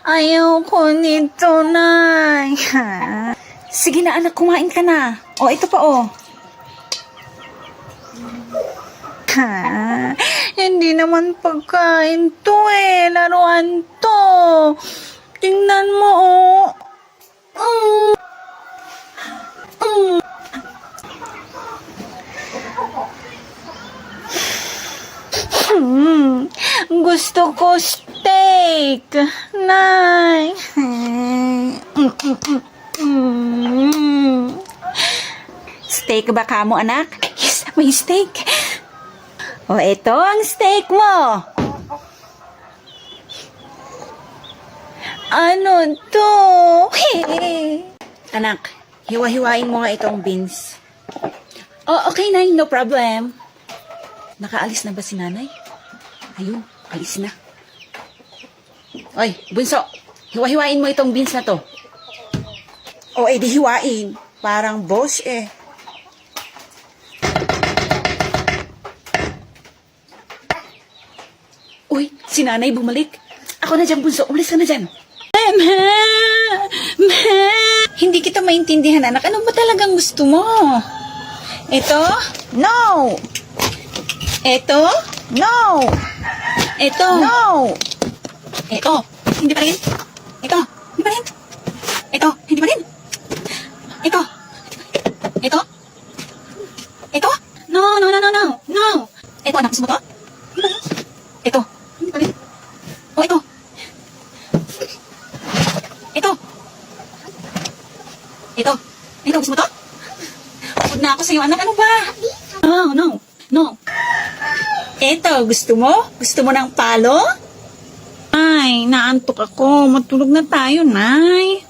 Ayoko nito, Nay. Sige na, anak, kumain ka na. O, ito pa, o. Hindi naman pagkain to eh. Laruan to. Tingnan mo, oh. Gusto ko steak. Nay. Steak ba ka mo, anak? Yes, may steak. O, ito ang steak mo. Ano to? Anak, hiwa-hiwain mo nga itong beans. Oh, okay, Nay. No problem. Nakaalis na ba si Nanay? Ayun, alis na. Oy, bunso, hiwa-hiwain mo itong beans na to. O, edi hiwain. Parang boss eh. Uy, si Nanay bumalik. Ako na dyan, bunso. Umalis ka na dyan. Hindi kita maintindihan, anak. Ano ba talagang gusto mo? Ito? No! Ito? No! Ito? No! Ito? Hindi pa rin? Ito? Hindi pa rin? Ito? Hindi pa rin? Ito? Ito? Ito? No, no, no, no, no. No! Ito, anak. Gusto mo to? Hindi pa rin? Ito? Hindi pa rin? O, ito? Ito? Ito? Ito, gusto mo to? Pagod na ako sa'yo, anak. Ano ba? No, no, no. Ito, gusto mo? Gusto mo ng palo? Ay, naantok ako. Matulog na tayo, Nay.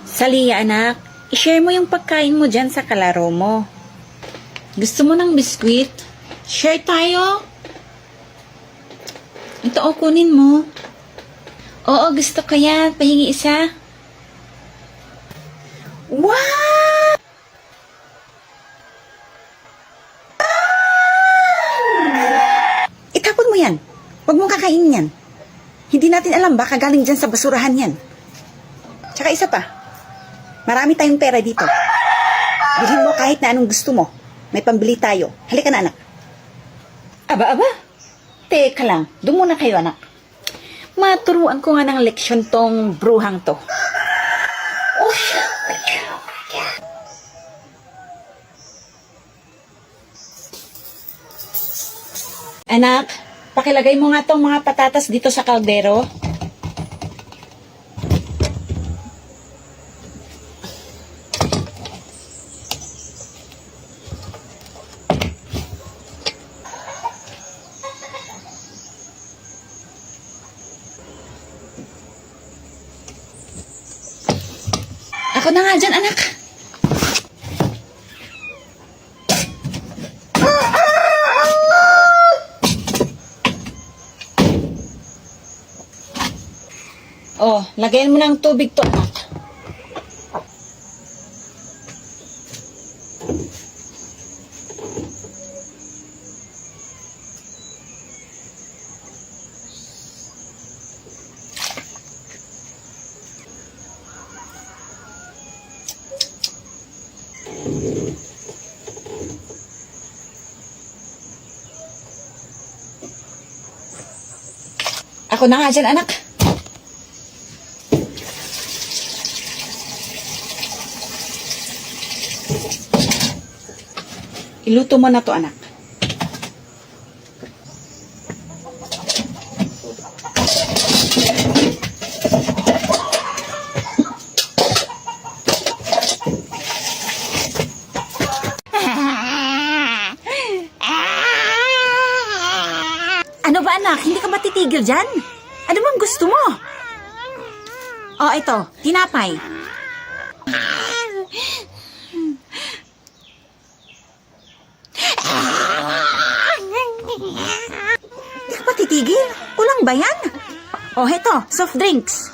Saliya, anak. I-share mo yung pagkain mo dyan sa kalaro mo. Gusto mo ng biskwit? Share tayo. Ito, o, kunin mo. Oo, gusto ko yan. Pahingi isa. Wow! Itapon mo yan. Huwag mong kakainin yan. Hindi natin alam, baka galing dyan sa basurahan yan. Tsaka isa pa, marami tayong pera dito. Bilhin mo kahit na anong gusto mo. May pambili tayo. Halika na, anak. Aba. Teka lang. Doon muna kayo, anak. Maturuan ko nga ng leksyon tong bruhang to. Anak, pakilagay mo nga tong mga patatas dito sa kaldero. Ako na nga dyan, anak. Oh, lagayan mo ng tubig to, anak. Ako na nga dyan, anak. Iluto mo na to, anak. Ano ba, anak? Hindi ka ba titigil dyan? Ano bang gusto mo? Oh, ito. Tinapay. Hindi ka ba titigil? Kulang ba yan? Oh, ito. Soft drinks.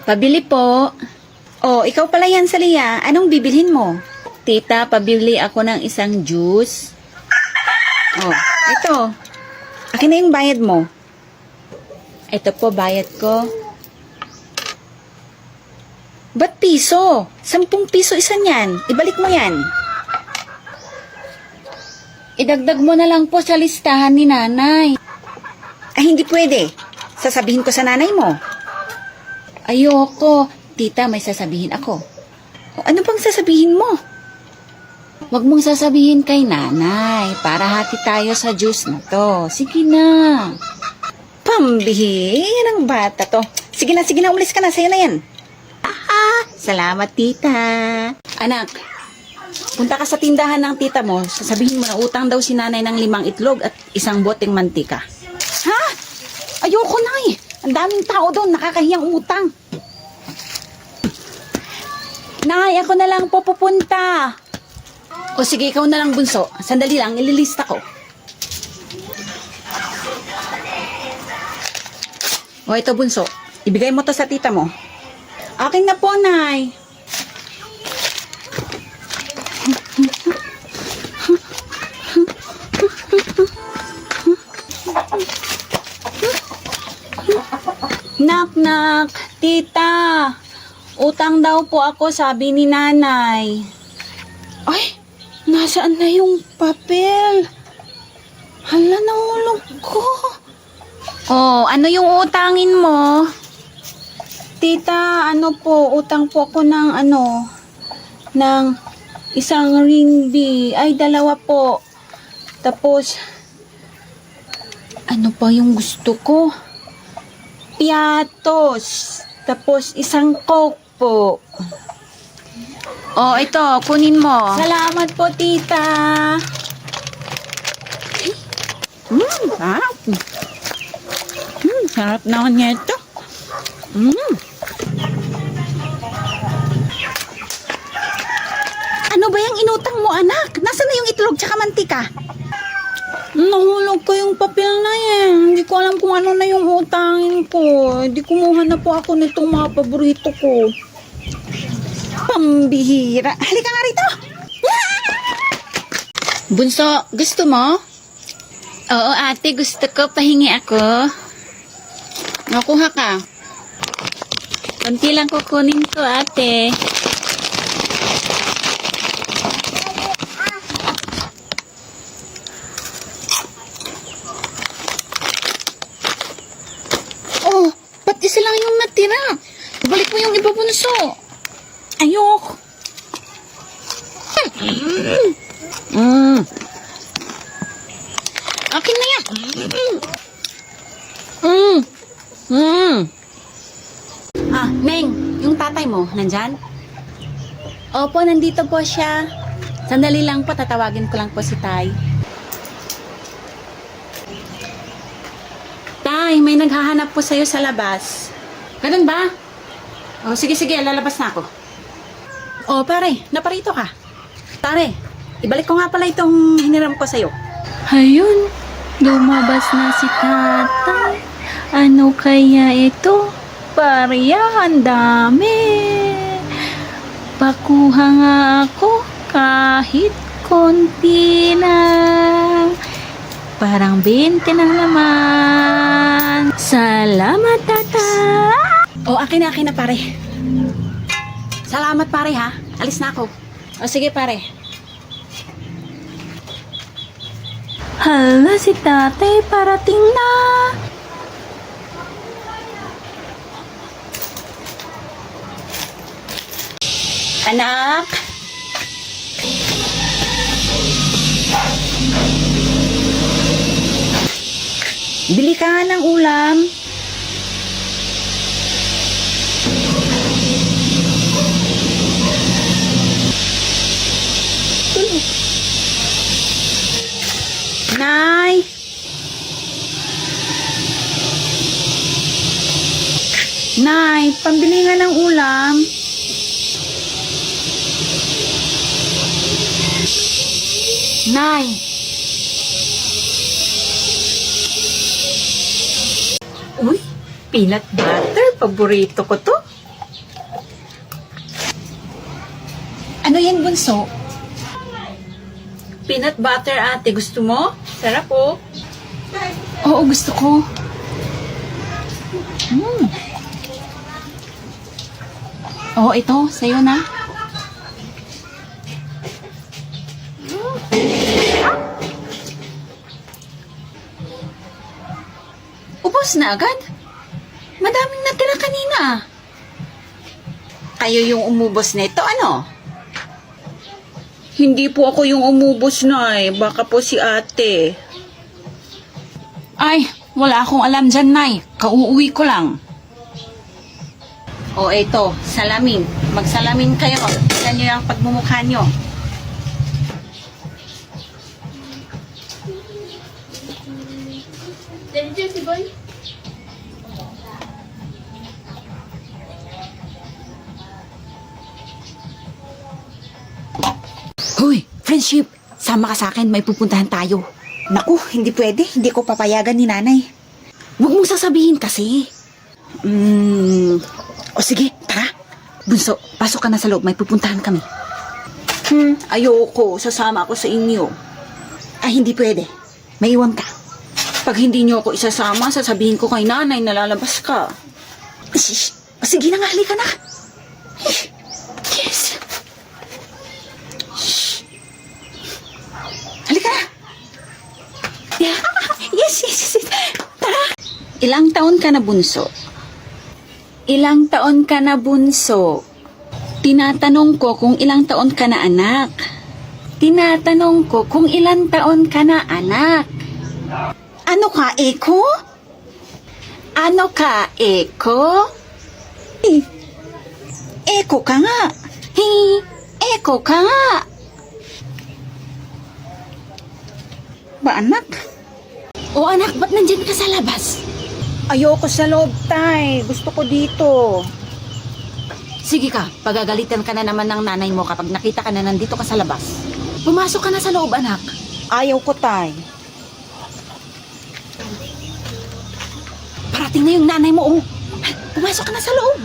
Pabili po. Oh, ikaw pala yan, Salia. Anong bibilhin mo? Tita, pabili ako ng isang juice. Oh, ito. Akin na yung bayad mo. Ito po, bayad ko. Ba't piso? 10 piso isa niyan. Ibalik mo yan. Idagdag mo na lang po sa listahan ni nanay. Ay, hindi pwede. Sasabihin ko sa nanay mo. Ayoko. Tita, may sasabihin ako. O, ano bang sasabihin mo? Huwag mong sasabihin kay nanay para hati tayo sa juice na to. Sige na. Pambihir ang bata to. Sige na, umalis ka na. Sa'yo na yan. Salamat, tita. Anak, punta ka sa tindahan ng tita mo. Sasabihin mo na utang daw si nanay ng 5 itlog at 1 boteng mantika. Ha? Ayoko na eh. Ang daming tao doon. Nakakahiyang utang. Nay, ako na lang po pupunta. O sige, ikaw na lang, bunso. Sandali lang, ililista ko. O ito, bunso. Ibigay mo to sa tita mo. Akin na po, nay. Nak, tita. Utang daw po ako, sabi ni nanay. Ay, nasaan na yung papel? Hala, nahulog ko. Oh, ano yung utangin mo? Tita, ano po, utang po ako ng ng 1 ringgit. Ay, 2 po. Tapos, ano pa yung gusto ko? Piatos. Tapos, 1 coke po. Oh, ito, kunin mo. Salamat po, tita. Sarap. Sarap naman niya ito. Ano ba yung inutang mo, anak? Nasaan na yung itlog tsaka mantika? Nahulog ko yung papel na yan. Hindi ko alam kung ano na yung utangin ko. Hindi kumuha na po ako nitong mga paborito ko. Pambihira. Halika nga rito. Bunso, gusto mo? Oo, ate, gusto ko. Pahingi ako. Nakuha ka. Kunti lang kukunin ko, ate. Oh, ba't isa lang yung natira? Balik mo yung iba, bunso. Ayok. Akin na yan. Meng, yung tatay mo, nandyan? Opo, nandito po siya. Sandali lang po, tatawagin ko lang po si Tay. Tay, may naghahanap po sa'yo sa labas. Ganun ba? Oh, sige, lalabas na ako. Oh, pare, naparito ka. Pare, ibalik ko nga pala itong hiniram ko sa'yo. Ayun, lumabas na si tatay. Ano kaya ito? Pariya, ang dami. Pakuha nga ako kahit konti lang. Parang 20 lang naman. Salamat, tatay. Oh, akin na, pare. Salamat, pare, ha? Alis na ako. O, sige, pare. Hala, si tatay parating na. Anak! Bili ka nga ng ulam. Nay! Nay, pambili nga ng ulam. Nay! Uy, peanut butter. Paborito ko to. Ano yan, bunso? Peanut butter, ate. Gusto mo? Sarap po. Oo, gusto ko. Oo, ito. Sa'yo na. Ubos na agad? Madaming natira kanina. Kayo yung umubos nito, ano? Hindi po ako yung umubos, Nay. Baka po si ate. Ay, wala akong alam dyan, Nay. Kauuwi ko lang. O, eto, salamin. Magsalamin kayo. Tignan nyo yung pagmumukha nyo. Hoy, friendship, sama ka sa akin, may pupuntahan tayo. Naku, hindi pwede. Hindi ko papayagan ni nanay. Huwag mong sasabihin kasi. O sige, tara. Bunso, pasok ka na sa loob, may pupuntahan kami. Ayoko, sasama ako sa inyo. Ay, hindi pwede. May iwan ka. Pag hindi niyo ako isasama, sasabihin ko kay nanay na lalabas ka. Shh. O sige na nga, halika na. Yes. Halika na. Yeah. Yes. Tara. Ilang taon ka na, bunso? Ilang taon ka na, bunso? Tinatanong ko kung ilang taon ka na, anak. Tinatanong ko kung ilang taon ka na, anak. Ano ka, Eko? Ano ka, Eko? Eko ka nga. Eko ka nga. Ba, anak? O anak, ba't nandyan ka sa labas? Ayoko sa loob, tay. Gusto ko dito. Sige ka, pagagalitan ka na naman ng nanay mo kapag nakita ka na nandito ka sa labas. Pumasok ka na sa loob, anak. Ayaw ko, tay. Parating na yung nanay mo, oh. Pumasok ka na sa loob.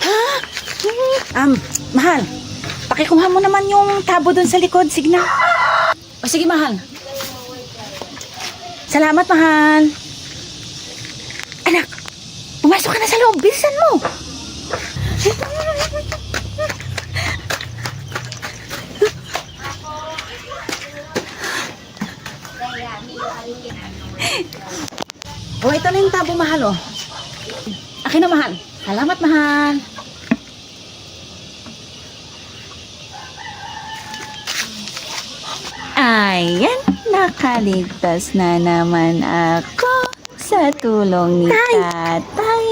Ha? Mahal. Pakikuha mo naman yung tabo doon sa likod. Sige na. O sige, mahal. Salamat, mahal. Anak, pumasok ka na sa loob. Bilisan mo. O, ito na yung tabo, mahal, oh. Akin na, mahal. Salamat, mahal. Ayan, nakaligtas na naman ako sa tulong ni tatay.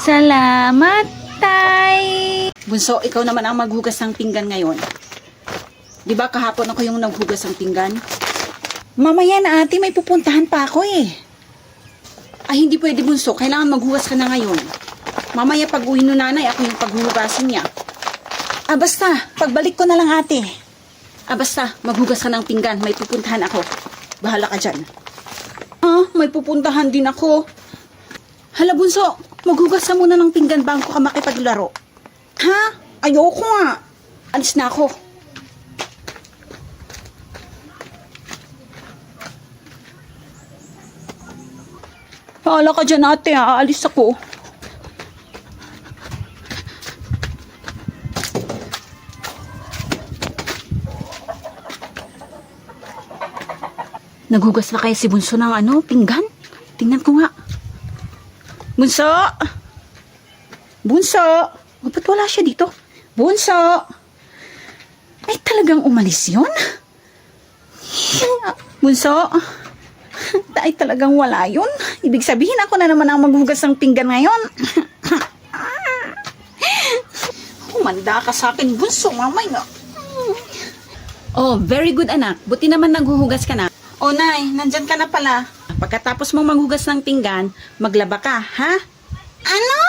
Salamat, tay. Bunso, ikaw naman ang maghugas ng pinggan ngayon. Di ba kahapon ako yung naghugas ng pinggan? Mamaya na, ate. May pupuntahan pa ako eh. Ay, hindi pwede, bunso. Kailangan maghugas ka na ngayon. Mamaya pag uwi no nanay, ako yung paghuhugasin niya. Basta. Pagbalik ko na lang, ate. Basta, maghugas ka ng pinggan. May pupuntahan ako. Bahala ka dyan. May pupuntahan din ako. Hala, bunso. Maghugas ka muna ng pinggan bago ka makipaglaro. Ha? Ayoko nga. Alis na ako. Bahala ka dyan, ate. Aalis ako. Naghugas na kaya si Bunso ng pinggan? Tingnan ko nga. Bunso! Bunso! Ba't wala siya dito? Bunso! Ay, talagang umalis yun? Bunso! Ay, talagang wala yun. Ibig sabihin ako na naman ang maghugas ng pinggan ngayon. Humanda ka sa akin, Bunso. Mamay na. Oh, very good, anak. Buti naman naghuhugas ka na. Oh, Nay, nandyan ka na pala. Pagkatapos mong maghugas ng pinggan, maglaba ka, ha? Ano?